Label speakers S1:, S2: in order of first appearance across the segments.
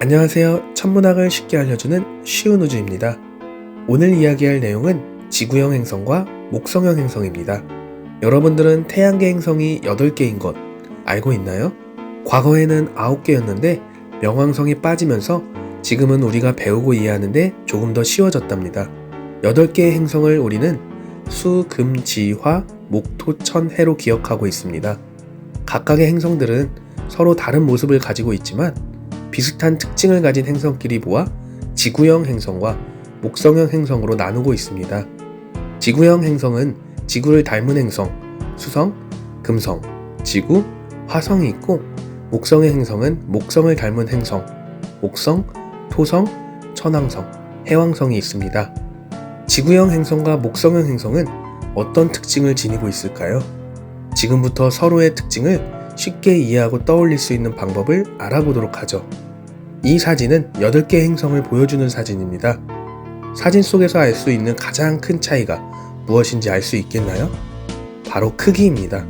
S1: 안녕하세요. 천문학을 쉽게 알려주는 쉬운 우주입니다. 오늘 이야기할 내용은 지구형 행성과 목성형 행성입니다. 여러분들은 태양계 행성이 8개인 것 알고 있나요? 과거에는 9개였는데 명왕성이 빠지면서 지금은 우리가 배우고 이해하는데 조금 더 쉬워졌답니다. 8개의 행성을 우리는 수, 금, 지, 화, 목, 토, 천, 해로 기억하고 있습니다. 각각의 행성들은 서로 다른 모습을 가지고 있지만 비슷한 특징을 가진 행성끼리 모아 지구형 행성과 목성형 행성으로 나누고 있습니다. 지구형 행성은 지구를 닮은 행성, 수성, 금성, 지구, 화성이 있고 목성의 행성은 목성을 닮은 행성, 목성, 토성, 천왕성, 해왕성이 있습니다. 지구형 행성과 목성형 행성은 어떤 특징을 지니고 있을까요? 지금부터 서로의 특징을 쉽게 이해하고 떠올릴 수 있는 방법을 알아보도록 하죠. 이 사진은 8개의 행성을 보여주는 사진입니다. 사진 속에서 알 수 있는 가장 큰 차이가 무엇인지 알 수 있겠나요? 바로 크기입니다.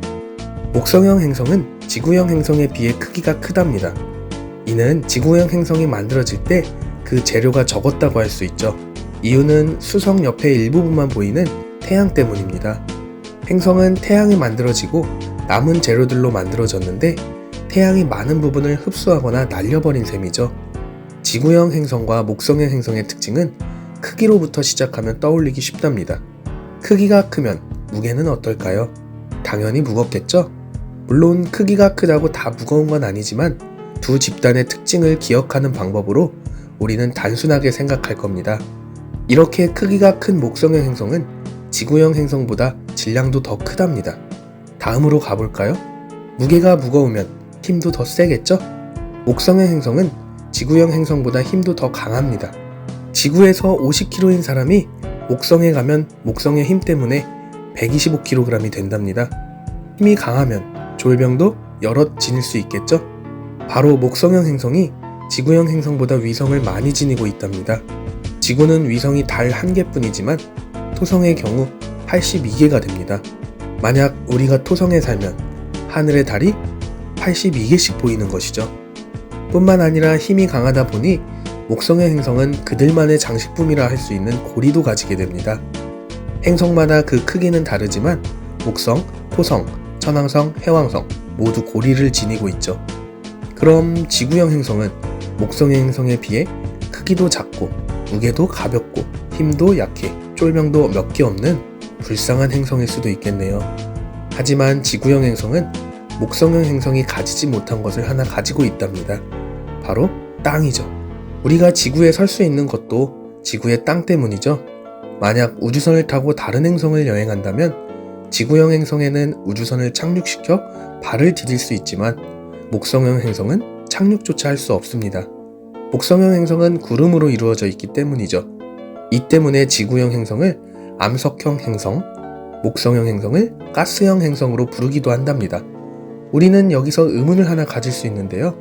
S1: 목성형 행성은 지구형 행성에 비해 크기가 크답니다. 이는 지구형 행성이 만들어질 때 그 재료가 적었다고 할 수 있죠. 이유는 수성 옆에 일부분만 보이는 태양 때문입니다. 행성은 태양이 만들어지고 남은 재료들로 만들어졌는데 태양이 많은 부분을 흡수하거나 날려버린 셈이죠. 지구형 행성과 목성형 행성의 특징은 크기로부터 시작하면 떠올리기 쉽답니다. 크기가 크면 무게는 어떨까요? 당연히 무겁겠죠? 물론 크기가 크다고 다 무거운 건 아니지만 두 집단의 특징을 기억하는 방법으로 우리는 단순하게 생각할 겁니다. 이렇게 크기가 큰 목성형 행성은 지구형 행성보다 질량도 더 크답니다. 다음으로 가볼까요? 무게가 무거우면 힘도 더 세겠죠? 목성형 행성은 지구형 행성보다 힘도 더 강합니다. 지구에서 50kg인 사람이 목성에 가면 목성의 힘 때문에 125kg이 된답니다. 힘이 강하면 졸병도 여럿 지닐 수 있겠죠? 바로 목성형 행성이 지구형 행성보다 위성을 많이 지니고 있답니다. 지구는 위성이 달 1개뿐이지만 토성의 경우 82개가 됩니다. 만약 우리가 토성에 살면 하늘의 달이 82개씩 보이는 것이죠. 뿐만 아니라 힘이 강하다 보니 목성의 행성은 그들만의 장식품이라 할 수 있는 고리도 가지게 됩니다. 행성마다 그 크기는 다르지만 목성, 토성, 천왕성, 해왕성 모두 고리를 지니고 있죠. 그럼 지구형 행성은 목성의 행성에 비해 크기도 작고 무게도 가볍고 힘도 약해 쫄병도 몇 개 없는 불쌍한 행성일 수도 있겠네요. 하지만 지구형 행성은 목성형 행성이 가지지 못한 것을 하나 가지고 있답니다. 바로 땅이죠. 우리가 지구에 설 수 있는 것도 지구의 땅 때문이죠. 만약 우주선을 타고 다른 행성을 여행한다면 지구형 행성에는 우주선을 착륙시켜 발을 디딜 수 있지만 목성형 행성은 착륙조차 할 수 없습니다. 목성형 행성은 구름으로 이루어져 있기 때문이죠. 이 때문에 지구형 행성을 암석형 행성, 목성형 행성을 가스형 행성으로 부르기도 한답니다. 우리는 여기서 의문을 하나 가질 수 있는데요.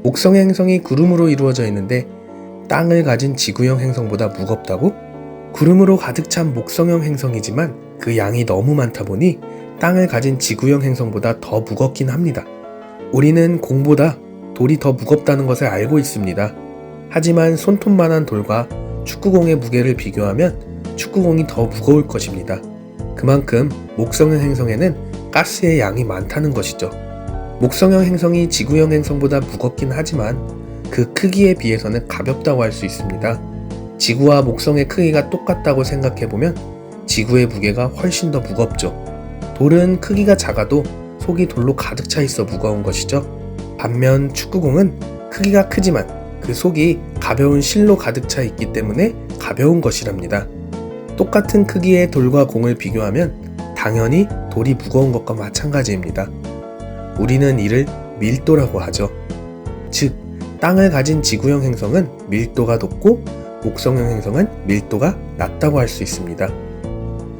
S1: 목성의 행성이 구름으로 이루어져 있는데 땅을 가진 지구형 행성보다 무겁다고? 구름으로 가득 찬 목성형 행성이지만 그 양이 너무 많다 보니 땅을 가진 지구형 행성보다 더 무겁긴 합니다. 우리는 공보다 돌이 더 무겁다는 것을 알고 있습니다. 하지만 손톱만한 돌과 축구공의 무게를 비교하면 축구공이 더 무거울 것입니다. 그만큼 목성형 행성에는 가스의 양이 많다는 것이죠. 목성형 행성이 지구형 행성보다 무겁긴 하지만 그 크기에 비해서는 가볍다고 할 수 있습니다. 지구와 목성의 크기가 똑같다고 생각해보면 지구의 무게가 훨씬 더 무겁죠. 돌은 크기가 작아도 속이 돌로 가득 차 있어 무거운 것이죠. 반면 축구공은 크기가 크지만 그 속이 가벼운 실로 가득 차 있기 때문에 가벼운 것이랍니다. 똑같은 크기의 돌과 공을 비교하면 당연히 돌이 무거운 것과 마찬가지입니다. 우리는 이를 밀도라고 하죠. 즉, 땅을 가진 지구형 행성은 밀도가 높고 목성형 행성은 밀도가 낮다고 할 수 있습니다.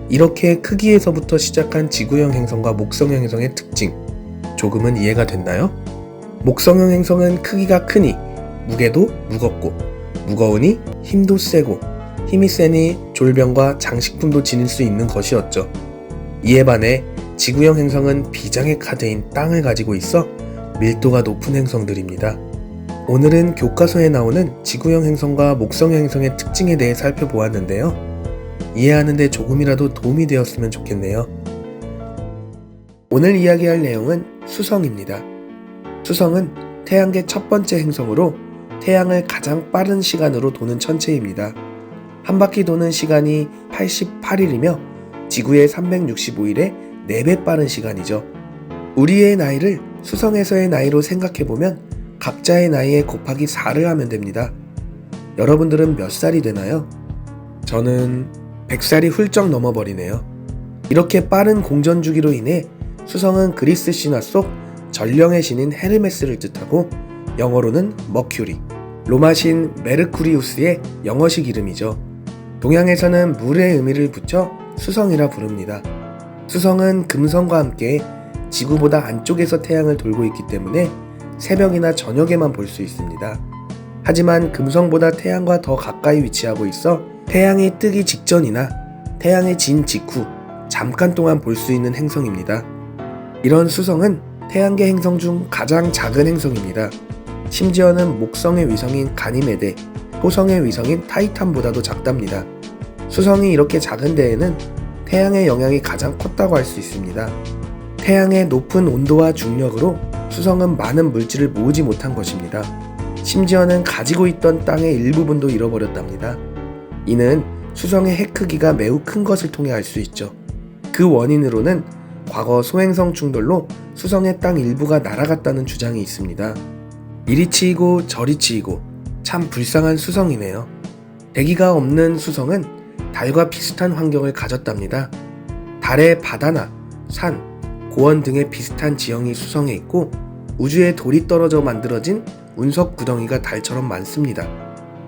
S1: 이렇게 크기에서부터 시작한 지구형 행성과 목성형 행성의 특징, 조금은 이해가 됐나요? 목성형 행성은 크기가 크니 무게도 무겁고, 무거우니 힘도 세고, 힘이 세니 졸병과 장식품도 지닐 수 있는 것이었죠. 이에 반해 지구형 행성은 비장의 카드인 땅을 가지고 있어 밀도가 높은 행성들입니다. 오늘은 교과서에 나오는 지구형 행성과 목성형 행성의 특징에 대해 살펴보았는데요. 이해하는 데 조금이라도 도움이 되었으면 좋겠네요. 오늘 이야기할 내용은 수성입니다. 수성은 태양계 첫 번째 행성으로 태양을 가장 빠른 시간으로 도는 천체입니다. 한 바퀴 도는 시간이 88일이며 지구의 365일의 4배 빠른 시간이죠. 우리의 나이를 수성에서의 나이로 생각해보면 각자의 나이에 곱하기 4를 하면 됩니다. 여러분들은 몇 살이 되나요? 저는 100살이 훌쩍 넘어버리네요. 이렇게 빠른 공전 주기로 인해 수성은 그리스 신화 속 전령의 신인 헤르메스를 뜻하고 영어로는 머큐리, 로마신 메르쿠리우스의 영어식 이름이죠. 동양에서는 물의 의미를 붙여 수성이라 부릅니다. 수성은 금성과 함께 지구보다 안쪽에서 태양을 돌고 있기 때문에 새벽이나 저녁에만 볼 수 있습니다. 하지만 금성보다 태양과 더 가까이 위치하고 있어 태양이 뜨기 직전이나 태양이 진 직후 잠깐 동안 볼 수 있는 행성입니다. 이런 수성은 태양계 행성 중 가장 작은 행성입니다. 심지어는 목성의 위성인 가니메데, 토성의 위성인 타이탄보다도 작답니다. 수성이 이렇게 작은 데에는 태양의 영향이 가장 컸다고 할 수 있습니다. 태양의 높은 온도와 중력으로 수성은 많은 물질을 모으지 못한 것입니다. 심지어는 가지고 있던 땅의 일부분도 잃어버렸답니다. 이는 수성의 핵 크기가 매우 큰 것을 통해 알 수 있죠. 그 원인으로는 과거 소행성 충돌로 수성의 땅 일부가 날아갔다는 주장이 있습니다. 이리 치이고 저리 치이고 참 불쌍한 수성이네요. 대기가 없는 수성은 달과 비슷한 환경을 가졌답니다. 달의 바다나 산, 고원 등의 비슷한 지형이 수성에 있고 우주에 돌이 떨어져 만들어진 운석 구덩이가 달처럼 많습니다.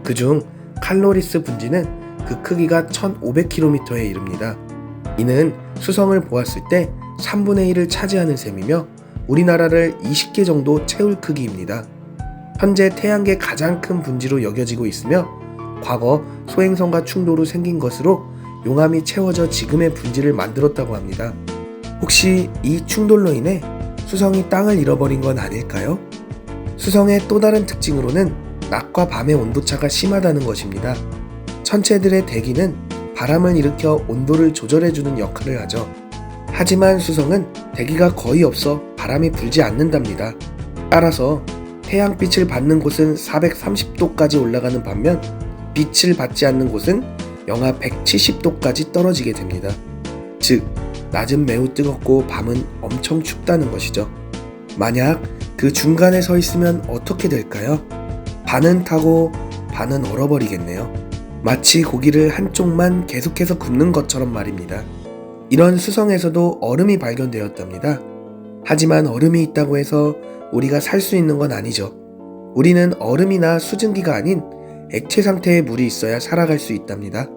S1: 그중 칼로리스 분지는 그 크기가 1500km에 이릅니다. 이는 수성을 보았을 때 3분의 1을 차지하는 셈이며 우리나라를 20개 정도 채울 크기입니다. 현재 태양계 가장 큰 분지로 여겨지고 있으며 과거 소행성과 충돌 후 생긴 것으로 용암이 채워져 지금의 분지를 만들었다고 합니다. 혹시 이 충돌로 인해 수성이 땅을 잃어버린 건 아닐까요? 수성의 또 다른 특징으로는 낮과 밤의 온도차가 심하다는 것입니다. 천체들의 대기는 바람을 일으켜 온도를 조절해주는 역할을 하죠. 하지만 수성은 대기가 거의 없어 바람이 불지 않는답니다. 따라서 태양빛을 받는 곳은 430도까지 올라가는 반면 빛을 받지 않는 곳은 영하 170도까지 떨어지게 됩니다. 즉, 낮은 매우 뜨겁고 밤은 엄청 춥다는 것이죠. 만약 그 중간에 서 있으면 어떻게 될까요? 반은 타고 반은 얼어버리겠네요. 마치 고기를 한쪽만 계속해서 굽는 것처럼 말입니다. 이런 수성에서도 얼음이 발견되었답니다. 하지만 얼음이 있다고 해서 우리가 살 수 있는 건 아니죠. 우리는 얼음이나 수증기가 아닌 액체 상태의 물이 있어야 살아갈 수 있답니다.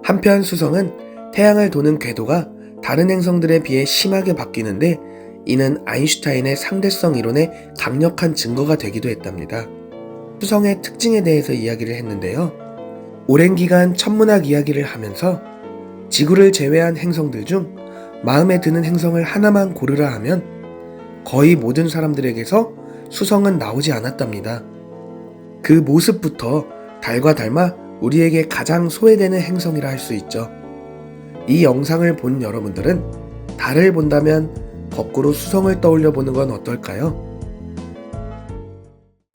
S1: 한편 수성은 태양을 도는 궤도가 다른 행성들에 비해 심하게 바뀌는데 이는 아인슈타인의 상대성 이론의 강력한 증거가 되기도 했답니다. 수성의 특징에 대해서 이야기를 했는데요. 오랜 기간 천문학 이야기를 하면서 지구를 제외한 행성들 중 마음에 드는 행성을 하나만 고르라 하면 거의 모든 사람들에게서 수성은 나오지 않았답니다. 그 모습부터 달과 닮아 우리에게 가장 소외되는 행성이라 할 수 있죠. 이 영상을 본 여러분들은 달을 본다면 거꾸로 수성을 떠올려 보는 건 어떨까요?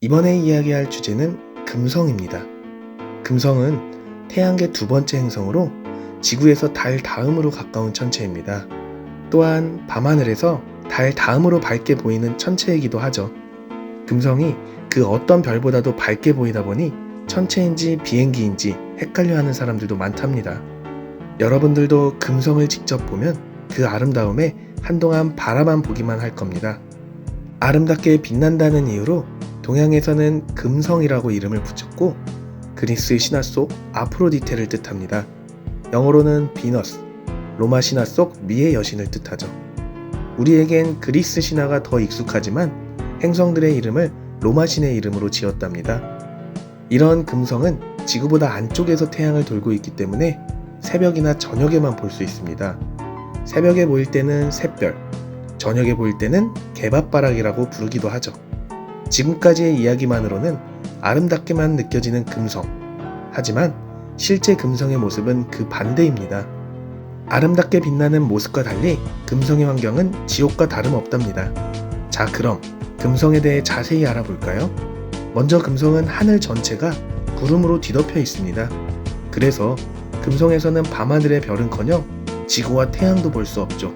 S1: 이번에 이야기할 주제는 금성입니다. 금성은 태양계 두 번째 행성으로 지구에서 달 다음으로 가까운 천체입니다. 또한 밤하늘에서 달 다음으로 밝게 보이는 천체이기도 하죠. 금성이 그 어떤 별보다도 밝게 보이다 보니 천체인지 비행기인지 헷갈려하는 사람들도 많답니다. 여러분들도 금성을 직접 보면 그 아름다움에 한동안 바라만 보기만 할 겁니다. 아름답게 빛난다는 이유로 동양에서는 금성이라고 이름을 붙였고 그리스 신화 속 아프로디테를 뜻합니다. 영어로는 비너스, 로마 신화 속 미의 여신을 뜻하죠. 우리에겐 그리스 신화가 더 익숙하지만 행성들의 이름을 로마 신의 이름으로 지었답니다. 이런 금성은 지구보다 안쪽에서 태양을 돌고 있기 때문에 새벽이나 저녁에만 볼 수 있습니다. 새벽에 보일 때는 샛별, 저녁에 보일 때는 개밥바락이라고 부르기도 하죠. 지금까지의 이야기만으로는 아름답게만 느껴지는 금성. 하지만 실제 금성의 모습은 그 반대입니다. 아름답게 빛나는 모습과 달리 금성의 환경은 지옥과 다름없답니다. 자, 그럼 금성에 대해 자세히 알아볼까요? 먼저 금성은 하늘 전체가 구름으로 뒤덮여 있습니다. 그래서 금성에서는 밤하늘의 별은커녕 지구와 태양도 볼 수 없죠.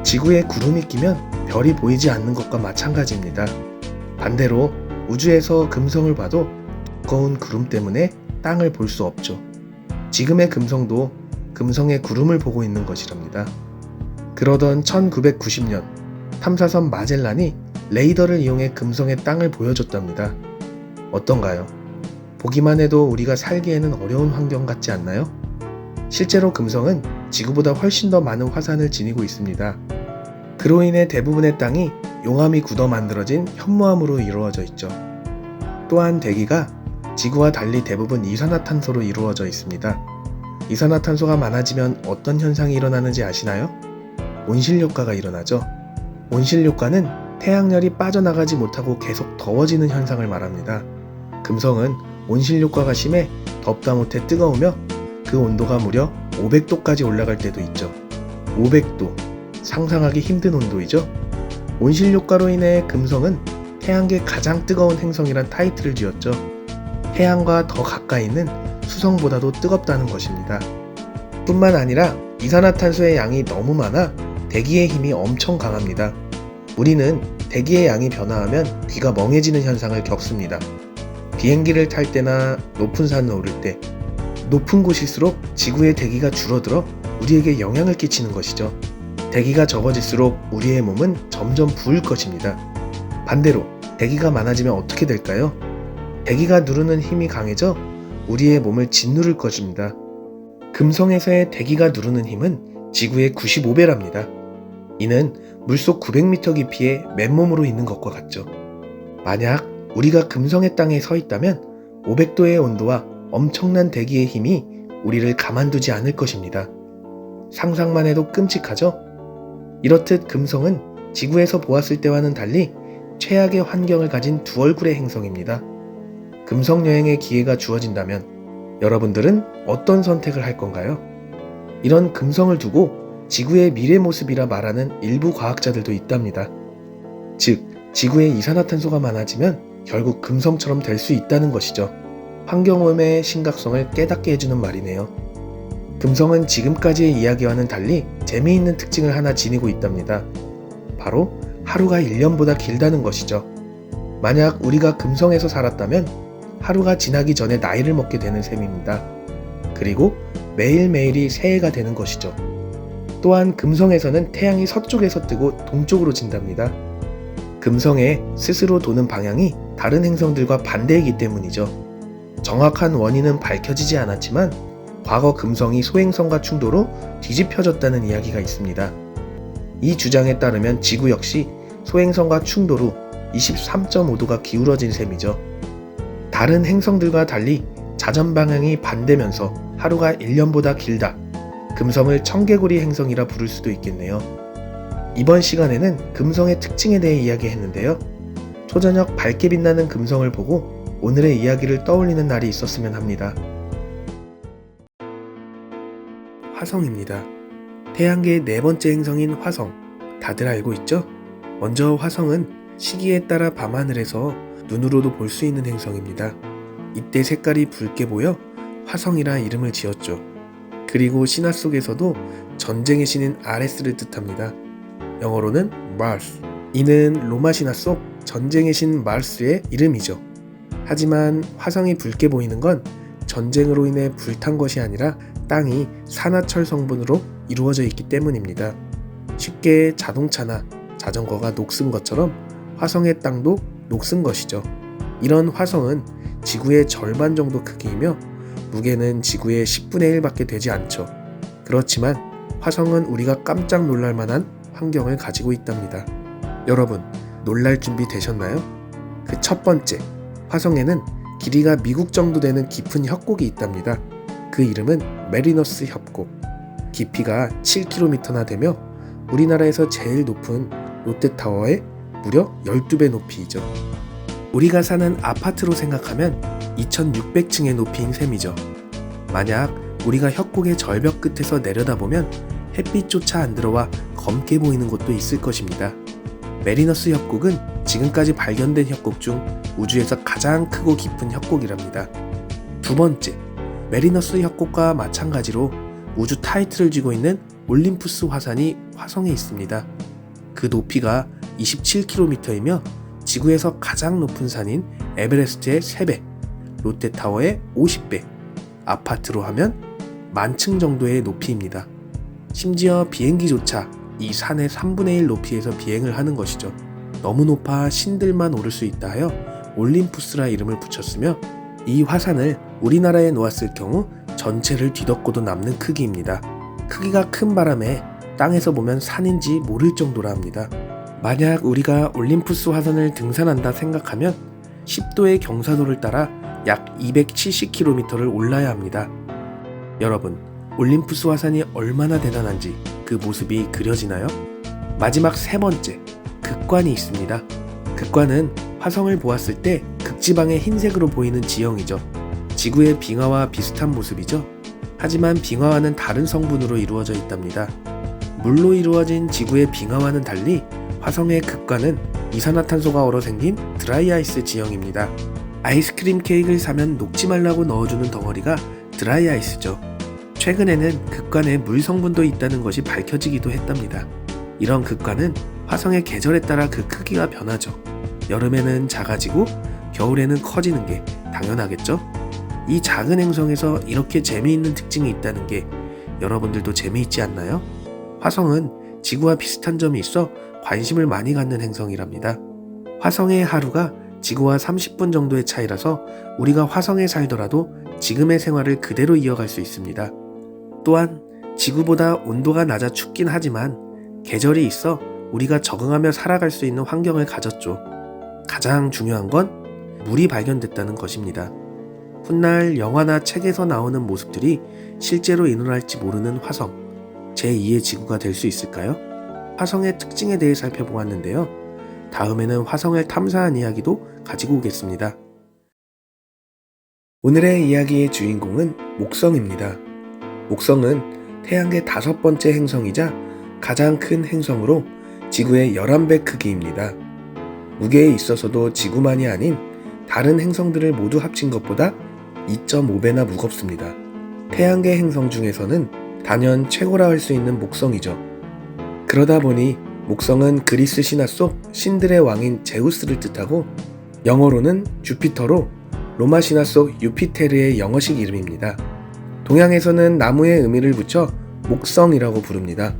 S1: 지구에 구름이 끼면 별이 보이지 않는 것과 마찬가지입니다. 반대로 우주에서 금성을 봐도 두꺼운 구름 때문에 땅을 볼 수 없죠. 지금의 금성도 금성의 구름을 보고 있는 것이랍니다. 그러던 1990년 탐사선 마젤란이 레이더를 이용해 금성의 땅을 보여줬답니다. 어떤가요? 보기만 해도 우리가 살기에는 어려운 환경 같지 않나요? 실제로 금성은 지구보다 훨씬 더 많은 화산을 지니고 있습니다. 그로 인해 대부분의 땅이 용암이 굳어 만들어진 현무암으로 이루어져 있죠. 또한 대기가 지구와 달리 대부분 이산화탄소로 이루어져 있습니다. 이산화탄소가 많아지면 어떤 현상이 일어나는지 아시나요? 온실효과가 일어나죠. 온실효과는 태양열이 빠져나가지 못하고 계속 더워지는 현상을 말합니다. 금성은 온실효과가 심해 덥다 못해 뜨거우며 그 온도가 무려 500도까지 올라갈 때도 있죠. 500도, 상상하기 힘든 온도이죠. 온실효과로 인해 금성은 태양계 가장 뜨거운 행성이란 타이틀을 지었죠. 태양과 더 가까이 있는 수성보다도 뜨겁다는 것입니다. 뿐만 아니라 이산화탄소의 양이 너무 많아 대기의 힘이 엄청 강합니다. 우리는 대기의 양이 변화하면 귀가 멍해지는 현상을 겪습니다. 비행기를 탈 때나 높은 산을 오를 때 높은 곳일수록 지구의 대기가 줄어들어 우리에게 영향을 끼치는 것이죠. 대기가 적어질수록 우리의 몸은 점점 부을 것입니다. 반대로 대기가 많아지면 어떻게 될까요? 대기가 누르는 힘이 강해져 우리의 몸을 짓누를 것입니다. 금성에서의 대기가 누르는 힘은 지구의 95배랍니다. 이는 물속 900m 깊이에 맨몸으로 있는 것과 같죠. 만약 우리가 금성의 땅에 서 있다면 500도의 온도와 엄청난 대기의 힘이 우리를 가만두지 않을 것입니다. 상상만 해도 끔찍하죠? 이렇듯 금성은 지구에서 보았을 때와는 달리 최악의 환경을 가진 두 얼굴의 행성입니다. 금성 여행의 기회가 주어진다면 여러분들은 어떤 선택을 할 건가요? 이런 금성을 두고 지구의 미래 모습이라 말하는 일부 과학자들도 있답니다. 즉, 지구에 이산화탄소가 많아지면 결국 금성처럼 될 수 있다는 것이죠. 환경오염의 심각성을 깨닫게 해주는 말이네요. 금성은 지금까지의 이야기와는 달리 재미있는 특징을 하나 지니고 있답니다. 바로 하루가 1년보다 길다는 것이죠. 만약 우리가 금성에서 살았다면 하루가 지나기 전에 나이를 먹게 되는 셈입니다. 그리고 매일매일이 새해가 되는 것이죠. 또한 금성에서는 태양이 서쪽에서 뜨고 동쪽으로 진답니다. 금성의 스스로 도는 방향이 다른 행성들과 반대이기 때문이죠. 정확한 원인은 밝혀지지 않았지만 과거 금성이 소행성과 충돌로 뒤집혀졌다는 이야기가 있습니다. 이 주장에 따르면 지구 역시 소행성과 충돌 후 23.5도가 기울어진 셈이죠. 다른 행성들과 달리 자전 방향이 반대면서 하루가 1년보다 길다. 금성을 청개구리 행성이라 부를 수도 있겠네요. 이번 시간에는 금성의 특징에 대해 이야기했는데요. 초저녁 밝게 빛나는 금성을 보고 오늘의 이야기를 떠올리는 날이 있었으면 합니다. 화성입니다. 태양계의 네 번째 행성인 화성, 다들 알고 있죠? 먼저 화성은 시기에 따라 밤하늘에서 눈으로도 볼 수 있는 행성입니다. 이때 색깔이 붉게 보여 화성이라 이름을 지었죠. 그리고 신화 속에서도 전쟁의 신인 아레스를 뜻합니다. 영어로는 마르스. 이는 로마 신화 속 전쟁의 신 마르스의 이름이죠. 하지만 화성이 붉게 보이는 건 전쟁으로 인해 불탄 것이 아니라 땅이 산화철 성분으로 이루어져 있기 때문입니다. 쉽게 자동차나 자전거가 녹슨 것처럼 화성의 땅도 녹슨 것이죠. 이런 화성은 지구의 절반 정도 크기이며 무게는 지구의 10분의 1밖에 되지 않죠. 그렇지만 화성은 우리가 깜짝 놀랄 만한 환경을 가지고 있답니다. 여러분, 놀랄 준비 되셨나요? 그 첫 번째, 화성에는 길이가 미국 정도 되는 깊은 협곡이 있답니다. 그 이름은 메리너스 협곡. 깊이가 7km나 되며 우리나라에서 제일 높은 롯데타워의 무려 12배 높이이죠. 우리가 사는 아파트로 생각하면 2600층의 높이인 셈이죠. 만약 우리가 협곡의 절벽 끝에서 내려다보면 햇빛조차 안 들어와 검게 보이는 곳도 있을 것입니다. 메리너스 협곡은 지금까지 발견된 협곡 중 우주에서 가장 크고 깊은 협곡이랍니다. 두 번째, 메리너스 협곡과 마찬가지로 우주 타이틀을 쥐고 있는 올림푸스 화산이 화성에 있습니다. 그 높이가 27km이며 지구에서 가장 높은 산인 에베레스트의 3배, 롯데타워의 50배, 아파트로 하면 10,000층 정도의 높이입니다. 심지어 비행기조차 이 산의 3분의 1 높이에서 비행을 하는 것이죠. 너무 높아 신들만 오를 수 있다 하여 올림푸스라 이름을 붙였으며 이 화산을 우리나라에 놓았을 경우 전체를 뒤덮고도 남는 크기입니다. 크기가 큰 바람에 땅에서 보면 산인지 모를 정도라 합니다. 만약 우리가 올림푸스 화산을 등산한다 생각하면 10도의 경사도를 따라 약 270km를 올라야 합니다. 여러분, 올림푸스 화산이 얼마나 대단한지 그 모습이 그려지나요? 마지막 세 번째, 극관이 있습니다. 극관은 화성을 보았을 때 극지방의 흰색으로 보이는 지형이죠. 지구의 빙하와 비슷한 모습이죠. 하지만 빙하와는 다른 성분으로 이루어져 있답니다. 물로 이루어진 지구의 빙하와는 달리 화성의 극관은 이산화탄소가 얼어 생긴 드라이아이스 지형입니다. 아이스크림 케이크를 사면 녹지 말라고 넣어주는 덩어리가 드라이아이스죠. 최근에는 극관에 물 성분도 있다는 것이 밝혀지기도 했답니다. 이런 극관은 화성의 계절에 따라 그 크기가 변하죠. 여름에는 작아지고 겨울에는 커지는 게 당연하겠죠? 이 작은 행성에서 이렇게 재미있는 특징이 있다는 게 여러분들도 재미있지 않나요? 화성은 지구와 비슷한 점이 있어 관심을 많이 갖는 행성이랍니다. 화성의 하루가 지구와 30분 정도의 차이라서 우리가 화성에 살더라도 지금의 생활을 그대로 이어갈 수 있습니다. 또한 지구보다 온도가 낮아 춥긴 하지만 계절이 있어 우리가 적응하며 살아갈 수 있는 환경을 가졌죠. 가장 중요한 건 물이 발견됐다는 것입니다. 훗날 영화나 책에서 나오는 모습들이 실제로 일어날지 모르는 화성, 제2의 지구가 될 수 있을까요? 화성의 특징에 대해 살펴보았는데요. 다음에는 화성을 탐사한 이야기도 가지고 오겠습니다. 오늘의 이야기의 주인공은 목성입니다. 목성은 태양계 5번째 행성이자 가장 큰 행성으로 지구의 11배 크기입니다. 무게에 있어서도 지구만이 아닌 다른 행성들을 모두 합친 것보다 2.5배나 무겁습니다. 태양계 행성 중에서는 단연 최고라 할 수 있는 목성이죠. 그러다 보니 목성은 그리스 신화 속 신들의 왕인 제우스를 뜻하고 영어로는 주피터로 로마 신화 속 유피테르의 영어식 이름입니다. 동양에서는 나무에 의미를 붙여 목성이라고 부릅니다.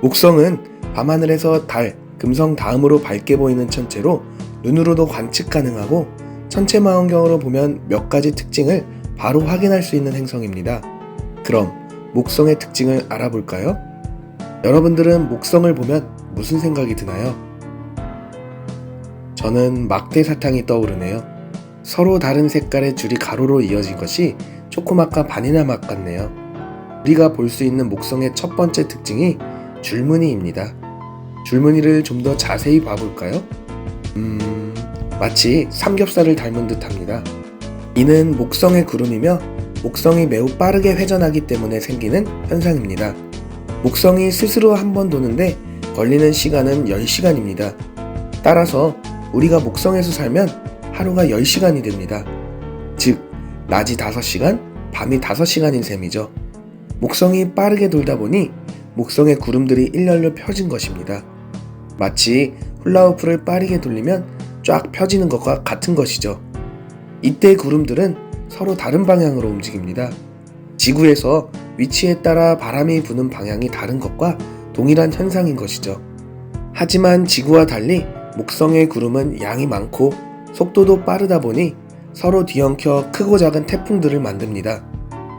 S1: 목성은 밤하늘에서 달, 금성 다음으로 밝게 보이는 천체로 눈으로도 관측 가능하고 천체망원경으로 보면 몇 가지 특징을 바로 확인할 수 있는 행성입니다. 그럼 목성의 특징을 알아볼까요? 여러분들은 목성을 보면 무슨 생각이 드나요? 저는 막대 사탕이 떠오르네요. 서로 다른 색깔의 줄이 가로로 이어진 것이 초코맛과 바닐라 맛 같네요. 우리가 볼 수 있는 목성의 첫 번째 특징이 줄무늬입니다. 줄무늬를 좀 더 자세히 봐볼까요? 마치 삼겹살을 닮은 듯합니다. 이는 목성의 구름이며 목성이 매우 빠르게 회전하기 때문에 생기는 현상입니다. 목성이 스스로 한 번 도는데 걸리는 시간은 10시간입니다. 따라서 우리가 목성에서 살면 하루가 10시간이 됩니다. 즉, 낮이 5시간, 밤이 5시간인 셈이죠. 목성이 빠르게 돌다 보니 목성의 구름들이 일렬로 펴진 것입니다. 마치 훌라후프를 빠르게 돌리면 쫙 펴지는 것과 같은 것이죠. 이때 구름들은 서로 다른 방향으로 움직입니다. 지구에서 위치에 따라 바람이 부는 방향이 다른 것과 동일한 현상인 것이죠. 하지만 지구와 달리 목성의 구름은 양이 많고 속도도 빠르다 보니 서로 뒤엉켜 크고 작은 태풍들을 만듭니다.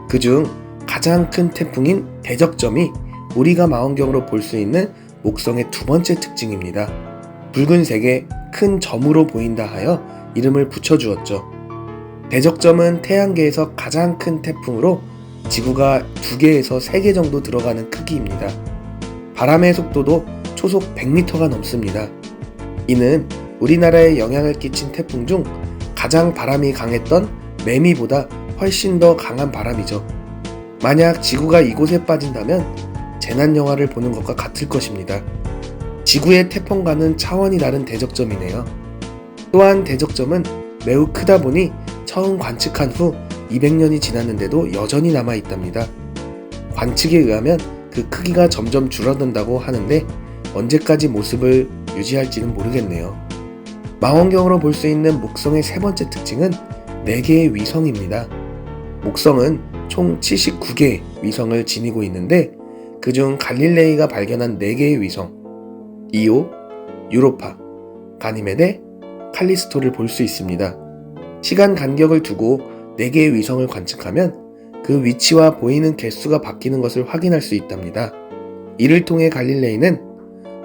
S1: 그중 가장 큰 태풍인 대적점이 우리가 망원경으로 볼 수 있는 목성의 두 번째 특징입니다. 붉은색의 큰 점으로 보인다 하여 이름을 붙여주었죠. 대적점은 태양계에서 가장 큰 태풍으로 지구가 2개에서 3개 정도 들어가는 크기입니다. 바람의 속도도 초속 100m가 넘습니다. 이는 우리나라에 영향을 끼친 태풍 중 가장 바람이 강했던 매미보다 훨씬 더 강한 바람이죠. 만약 지구가 이곳에 빠진다면 재난 영화를 보는 것과 같을 것입니다. 지구의 태풍과는 차원이 다른 대적점이네요. 또한 대적점은 매우 크다 보니 처음 관측한 후 200년이 지났는데도 여전히 남아있답니다. 관측에 의하면 그 크기가 점점 줄어든다고 하는데 언제까지 모습을 유지할지는 모르겠네요. 망원경으로 볼 수 있는 목성의 세 번째 특징은 4개의 위성입니다. 목성은 총 79개의 위성을 지니고 있는데 그중 갈릴레이가 발견한 4개의 위성 이오, 유로파, 가니메데, 칼리스토를 볼 수 있습니다. 시간 간격을 두고 4개의 위성을 관측하면 그 위치와 보이는 개수가 바뀌는 것을 확인할 수 있답니다. 이를 통해 갈릴레이는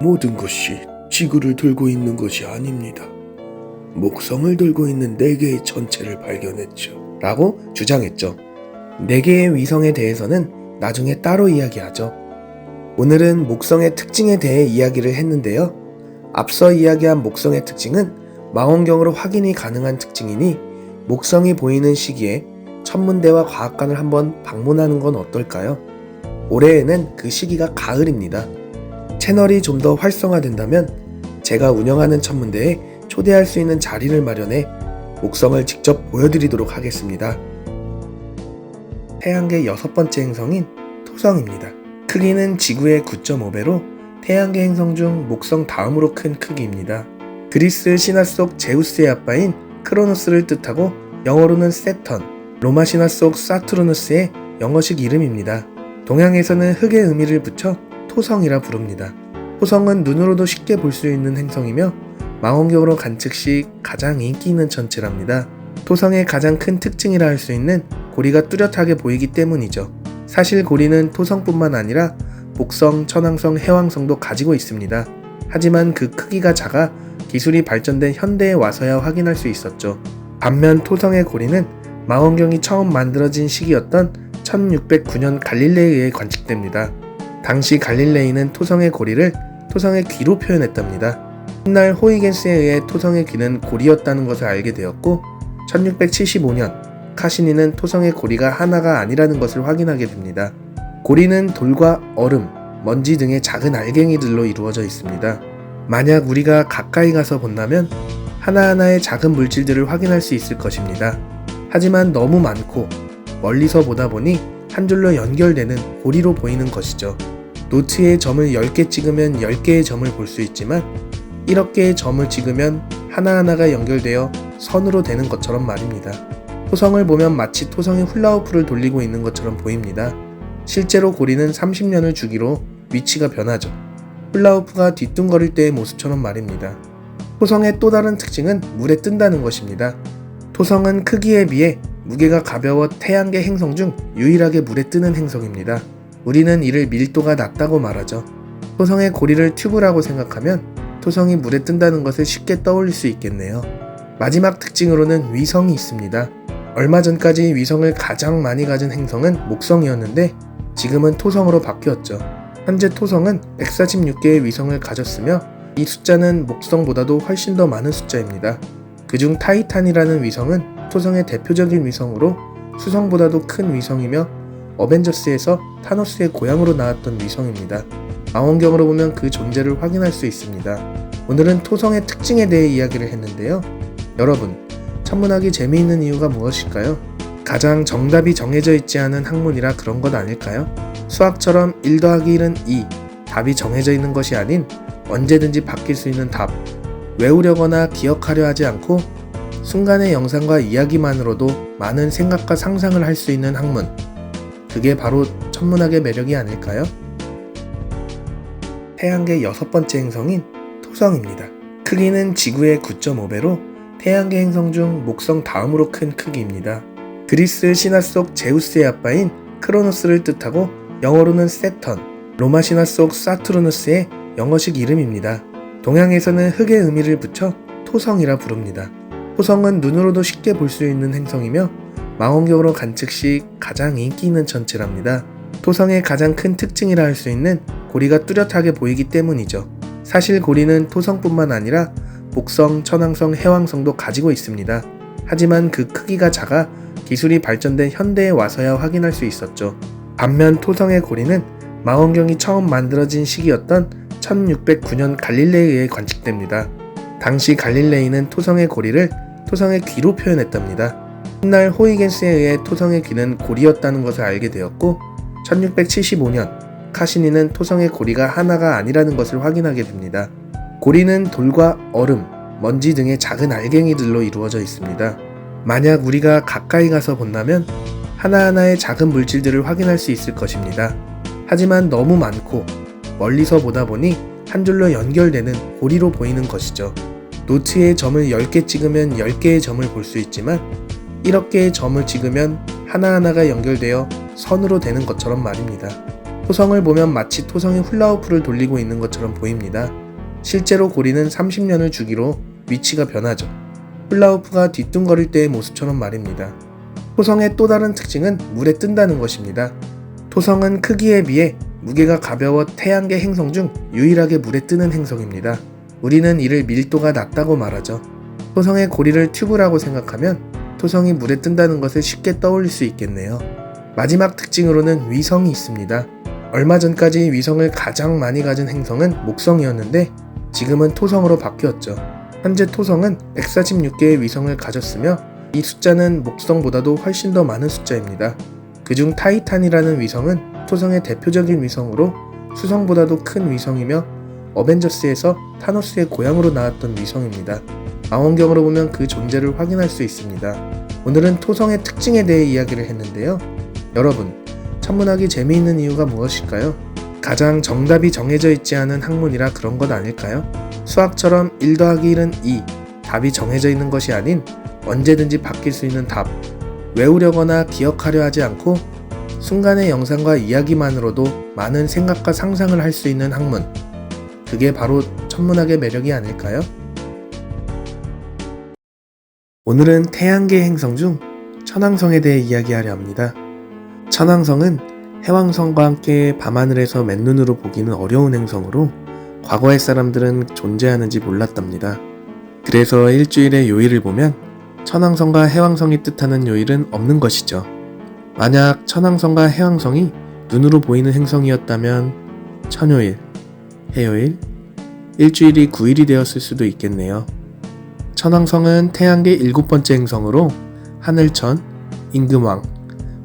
S1: 모든 것이 지구를 들고 있는 것이 아닙니다. 목성을 들고 있는 4개의 천체를 발견했죠. 라고 주장했죠. 4개의 위성에 대해서는 나중에 따로 이야기하죠. 오늘은 목성의 특징에 대해 이야기를 했는데요. 앞서 이야기한 목성의 특징은 망원경으로 확인이 가능한 특징이니 목성이 보이는 시기에 천문대와 과학관을 한번 방문하는 건 어떨까요? 올해에는 그 시기가 가을입니다. 채널이 좀 더 활성화된다면 제가 운영하는 천문대에 초대할 수 있는 자리를 마련해 목성을 직접 보여드리도록 하겠습니다. 태양계 6번째 행성인 토성입니다. 크기는 지구의 9.5배로 태양계 행성 중 목성 다음으로 큰 크기입니다. 그리스 신화 속 제우스의 아빠인 크로노스를 뜻하고 영어로는 세턴, 로마 신화 속 사투르누스의 영어식 이름입니다. 동양에서는 흙의 의미를 붙여 토성이라 부릅니다. 토성은 눈으로도 쉽게 볼 수 있는 행성이며 망원경으로 관측 시 가장 인기 있는 천체랍니다. 토성의 가장 큰 특징이라 할 수 있는 고리가 뚜렷하게 보이기 때문이죠. 사실 고리는 토성뿐만 아니라 목성, 천왕성, 해왕성도 가지고 있습니다. 하지만 그 크기가 작아 기술이 발전된 현대에 와서야 확인할 수 있었죠. 반면 토성의 고리는 망원경이 처음 만들어진 시기였던 1609년 갈릴레이에 의해 관측됩니다. 당시 갈릴레이는 토성의 고리를 토성의 귀로 표현했답니다. 훗날 호이겐스에 의해 토성의 귀는 고리였다는 것을 알게 되었고 1675년 카시니는 토성의 고리가 하나가 아니라는 것을 확인하게 됩니다. 고리는 돌과 얼음, 먼지 등의 작은 알갱이들로 이루어져 있습니다. 만약 우리가 가까이 가서 본다면 하나하나의 작은 물질들을 확인할 수 있을 것입니다. 하지만 너무 많고 멀리서 보다 보니 한 줄로 연결되는 고리로 보이는 것이죠. 노트에 점을 10개 찍으면 10개의 점을 볼 수 있지만 1억 개의 점을 찍으면 하나하나가 연결되어 선으로 되는 것처럼 말입니다. 토성을 보면 마치 토성이 훌라후프를 돌리고 있는 것처럼 보입니다. 실제로 고리는 30년을 주기로 위치가 변하죠. 훌라후프가 뒤뚱거릴 때의 모습처럼 말입니다. 토성의 또 다른 특징은 물에 뜬다는 것입니다. 토성은 크기에 비해 무게가 가벼워 태양계 행성 중 유일하게 물에 뜨는 행성입니다. 우리는 이를 밀도가 낮다고 말하죠. 토성의 고리를 튜브라고 생각하면 토성이 물에 뜬다는 것을 쉽게 떠올릴 수 있겠네요. 마지막 특징으로는 위성이 있습니다. 얼마 전까지 위성을 가장 많이 가진 행성은 목성이었는데 지금은 토성으로 바뀌었죠. 현재 토성은 146개의 위성을 가졌으며 이 숫자는 목성보다도 훨씬 더 많은 숫자입니다. 그중 타이탄이라는 위성은 토성의 대표적인 위성으로 수성보다도 큰 위성이며 어벤져스에서 타노스의 고향으로 나왔던 위성입니다. 망원경으로 보면 그 존재를 확인할 수 있습니다. 오늘은 토성의 특징에 대해 이야기를 했는데요. 여러분, 천문학이 재미있는 이유가 무엇일까요? 가장 정답이 정해져 있지 않은 학문이라 그런 것 아닐까요? 수학처럼 1 더하기 1은 2, 답이 정해져 있는 것이 아닌 언제든지 바뀔 수 있는 답, 외우려거나 기억하려 하지 않고 순간의 영상과 이야기만으로도 많은 생각과 상상을 할 수 있는 학문, 그게 바로 천문학의 매력이 아닐까요? 태양계 6번째 행성인 토성입니다. 크기는 지구의 9.5배로 태양계 행성 중 목성 다음으로 큰 크기입니다. 그리스 신화 속 제우스의 아빠인 크로노스를 뜻하고 영어로는 세턴, 로마 신화 속 사투르누스의 영어식 이름입니다. 동양에서는 흙의 의미를 붙여 토성이라 부릅니다. 토성은 눈으로도 쉽게 볼 수 있는 행성이며 망원경으로 관측 시 가장 인기 있는 천체랍니다. 토성의 가장 큰 특징이라 할 수 있는 고리가 뚜렷하게 보이기 때문이죠. 사실 고리는 토성뿐만 아니라 목성, 천왕성, 해왕성도 가지고 있습니다. 하지만 그 크기가 작아 기술이 발전된 현대에 와서야 확인할 수 있었죠. 반면 토성의 고리는 망원경이 처음 만들어진 시기였던 1609년 갈릴레이에 의해 관측됩니다. 당시 갈릴레이는 토성의 고리를 토성의 귀로 표현했답니다. 훗날 호이겐스에 의해 토성의 귀는 고리였다는 것을 알게 되었고 1675년 카시니는 토성의 고리가 하나가 아니라는 것을 확인하게 됩니다. 고리는 돌과 얼음, 먼지 등의 작은 알갱이들로 이루어져 있습니다. 만약 우리가 가까이 가서 본다면 하나하나의 작은 물질들을 확인할 수 있을 것입니다. 하지만 너무 많고 멀리서 보다 보니 한 줄로 연결되는 고리로 보이는 것이죠. 노트에 점을 10개 찍으면 10개의 점을 볼 수 있지만 1억 개의 점을 찍으면 하나하나가 연결되어 선으로 되는 것처럼 말입니다. 토성을 보면 마치 토성이 훌라후프를 돌리고 있는 것처럼 보입니다. 실제로 고리는 30년을 주기로 위치가 변하죠. 훌라후프가 뒤뚱거릴 때의 모습처럼 말입니다. 토성의 또 다른 특징은 물에 뜬다는 것입니다. 토성은 크기에 비해 무게가 가벼워 태양계 행성 중 유일하게 물에 뜨는 행성입니다. 우리는 이를 밀도가 낮다고 말하죠. 토성의 고리를 튜브라고 생각하면 토성이 물에 뜬다는 것을 쉽게 떠올릴 수 있겠네요. 마지막 특징으로는 위성이 있습니다. 얼마 전까지 위성을 가장 많이 가진 행성은 목성이었는데 지금은 토성으로 바뀌었죠. 현재 토성은 146개의 위성을 가졌으며 이 숫자는 목성보다도 훨씬 더 많은 숫자입니다. 그중 타이탄이라는 위성은 토성의 대표적인 위성으로 수성보다도 큰 위성이며 어벤져스에서 타노스의 고향으로 나왔던 위성입니다. 망원경으로 보면 그 존재를 확인할 수 있습니다. 오늘은 토성의 특징에 대해 이야기를 했는데요. 여러분, 천문학이 재미있는 이유가 무엇일까요? 가장 정답이 정해져 있지 않은 학문이라 그런 것 아닐까요? 수학처럼 1 더하기 1은 2, 답이 정해져 있는 것이 아닌 언제든지 바뀔 수 있는 답, 외우려거나 기억하려 하지 않고 순간의 영상과 이야기만으로도 많은 생각과 상상을 할 수 있는 학문, 그게 바로 천문학의 매력이 아닐까요? 오늘은 태양계 행성 중 천왕성에 대해 이야기하려 합니다. 천왕성은 해왕성과 함께 밤하늘에서 맨눈으로 보기는 어려운 행성으로 과거의 사람들은 존재하는지 몰랐답니다. 그래서 일주일의 요일을 보면 천왕성과 해왕성이 뜻하는 요일은 없는 것이죠. 만약 천왕성과 해왕성이 눈으로 보이는 행성이었다면 천요일, 해요일, 일주일이 9일이 되었을 수도 있겠네요. 천왕성은 태양계 7번째 행성으로 하늘천, 임금왕,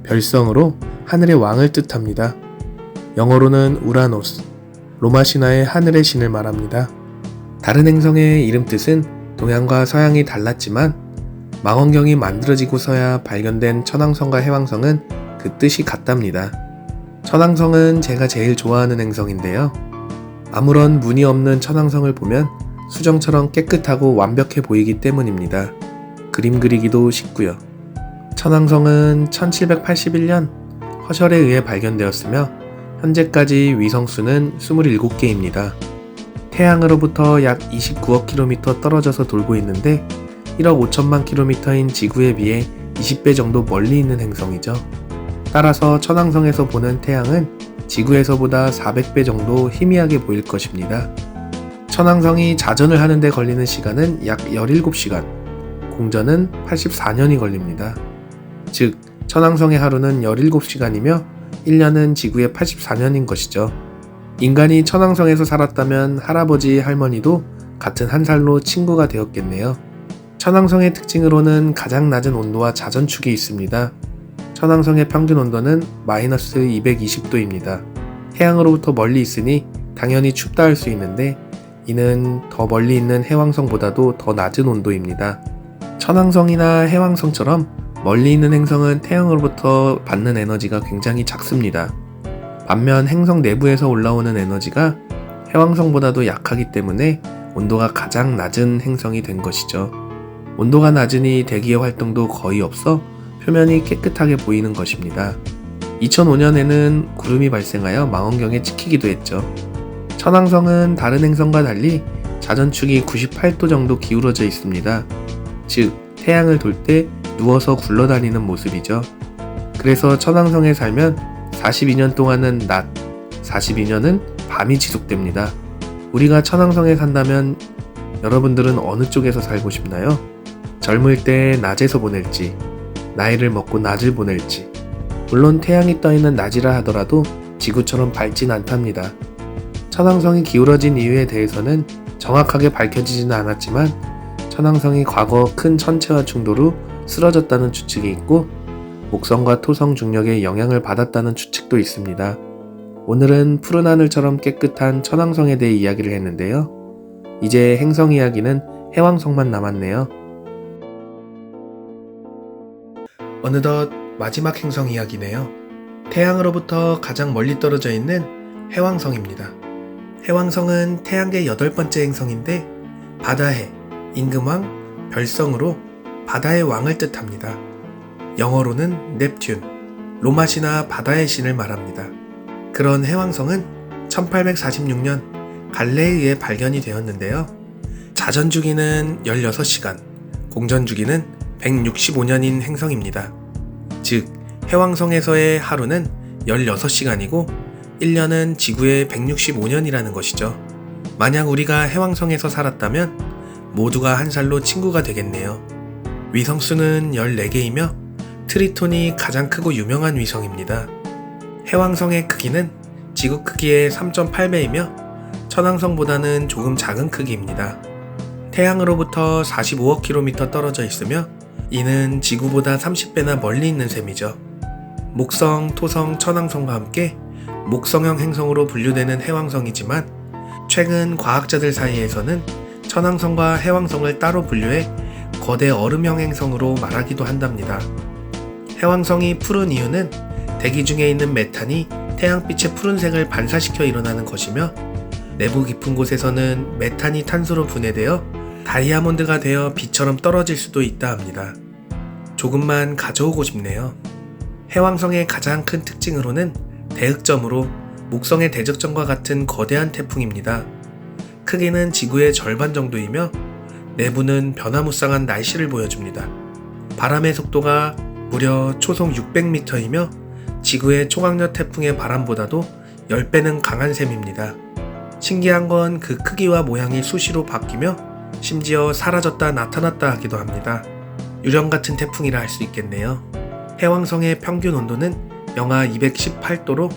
S1: 별성으로 하늘의 왕을 뜻합니다. 영어로는 우라노스, 로마 신화의 하늘의 신을 말합니다. 다른 행성의 이름 뜻은 동양과 서양이 달랐지만 망원경이 만들어지고서야 발견된 천왕성과 해왕성은 그 뜻이 같답니다. 천왕성은 제가 제일 좋아하는 행성인데요. 아무런 문이 없는 천왕성을 보면 수정처럼 깨끗하고 완벽해 보이기 때문입니다. 그림 그리기도 쉽고요. 천왕성은 1781년 허셜에 의해 발견되었으며 현재까지 위성수는 27개입니다. 태양으로부터 약 29억 km 떨어져서 돌고 있는데 1억 5천만 km인 지구에 비해 20배 정도 멀리 있는 행성이죠. 따라서 천왕성에서 보는 태양은 지구에서보다 400배 정도 희미하게 보일 것입니다. 천왕성이 자전을 하는데 걸리는 시간은 약 17시간, 공전은 84년이 걸립니다. 즉, 천왕성의 하루는 17시간이며 1년은 지구의 84년인 것이죠. 인간이 천왕성에서 살았다면 할아버지, 할머니도 같은 한 살로 친구가 되었겠네요. 천왕성의 특징으로는 가장 낮은 온도와 자전축이 있습니다. 천왕성의 평균 온도는 마이너스 220도입니다. 태양으로부터 멀리 있으니 당연히 춥다 할 수 있는데 이는 더 멀리 있는 해왕성보다도 더 낮은 온도입니다. 천왕성이나 해왕성처럼 멀리 있는 행성은 태양으로부터 받는 에너지가 굉장히 작습니다. 반면 행성 내부에서 올라오는 에너지가 해왕성보다도 약하기 때문에 온도가 가장 낮은 행성이 된 것이죠. 온도가 낮으니 대기의 활동도 거의 없어 표면이 깨끗하게 보이는 것입니다. 2005년에는 구름이 발생하여 망원경에 찍히기도 했죠. 천왕성은 다른 행성과 달리 자전축이 98도 정도 기울어져 있습니다. 즉, 태양을 돌 때 누워서 굴러다니는 모습이죠. 그래서 천왕성에 살면 42년 동안은 낮, 42년은 밤이 지속됩니다. 우리가 천왕성에 산다면 여러분들은 어느 쪽에서 살고 싶나요? 젊을 때 낮에서 보낼지, 나이를 먹고 낮을 보낼지. 물론 태양이 떠있는 낮이라 하더라도 지구처럼 밝진 않답니다. 천왕성이 기울어진 이유에 대해서는 정확하게 밝혀지지는 않았지만 천왕성이 과거 큰 천체와 충돌 후 쓰러졌다는 추측이 있고 목성과 토성 중력의 영향을 받았다는 추측도 있습니다. 오늘은 푸른 하늘처럼 깨끗한 천왕성에 대해 이야기를 했는데요. 이제 행성 이야기는 해왕성만 남았네요. 어느덧 마지막 행성 이야기네요. 태양으로부터 가장 멀리 떨어져 있는 해왕성입니다. 해왕성은 태양계 8번째 행성인데 바다해, 임금왕, 별성으로 바다의 왕을 뜻합니다. 영어로는 넵튠, 로마시나 바다의 신을 말합니다. 그런 해왕성은 1846년 갈레에 의해 발견이 되었는데요. 자전주기는 16시간, 공전주기는 165년인 행성입니다. 즉, 해왕성에서의 하루는 16시간이고 1년은 지구의 165년이라는 것이죠. 만약 우리가 해왕성에서 살았다면 모두가 한 살로 친구가 되겠네요. 위성수는 14개이며 트리톤이 가장 크고 유명한 위성입니다. 해왕성의 크기는 지구 크기의 3.8배이며 천왕성보다는 조금 작은 크기입니다. 태양으로부터 45억 km 떨어져 있으며 이는 지구보다 30배나 멀리 있는 셈이죠. 목성, 토성, 천왕성과 함께 목성형 행성으로 분류되는 해왕성이지만 최근 과학자들 사이에서는 천왕성과 해왕성을 따로 분류해 거대 얼음형 행성으로 말하기도 한답니다. 해왕성이 푸른 이유는 대기 중에 있는 메탄이 태양빛의 푸른색을 반사시켜 일어나는 것이며 내부 깊은 곳에서는 메탄이 탄소로 분해되어 다이아몬드가 되어 비처럼 떨어질 수도 있다 합니다. 조금만 가져오고 싶네요. 해왕성의 가장 큰 특징으로는 대흑점으로 목성의 대적점과 같은 거대한 태풍입니다. 크기는 지구의 절반 정도이며 내부는 변화무쌍한 날씨를 보여줍니다. 바람의 속도가 무려 초속 600m이며 지구의 초강력 태풍의 바람보다도 10배는 강한 셈입니다. 신기한 건 그 크기와 모양이 수시로 바뀌며 심지어 사라졌다 나타났다 하기도 합니다. 유령 같은 태풍이라 할 수 있겠네요. 해왕성의 평균 온도는 영하 218도로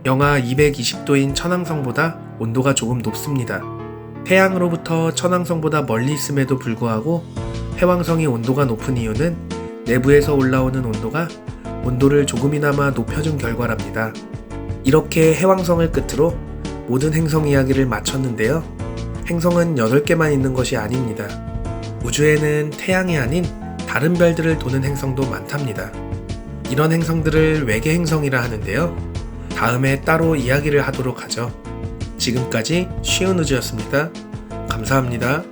S1: 영하 220도인 천왕성보다 온도가 조금 높습니다. 태양으로부터 천왕성보다 멀리 있음에도 불구하고 해왕성이 온도가 높은 이유는 내부에서 올라오는 온도가 온도를 조금이나마 높여준 결과랍니다. 이렇게 해왕성을 끝으로 모든 행성 이야기를 마쳤는데요. 행성은 8개만 있는 것이 아닙니다. 우주에는 태양이 아닌 다른 별들을 도는 행성도 많답니다. 이런 행성들을 외계 행성이라 하는데요. 다음에 따로 이야기를 하도록 하죠. 지금까지 쉬운 우주였습니다. 감사합니다.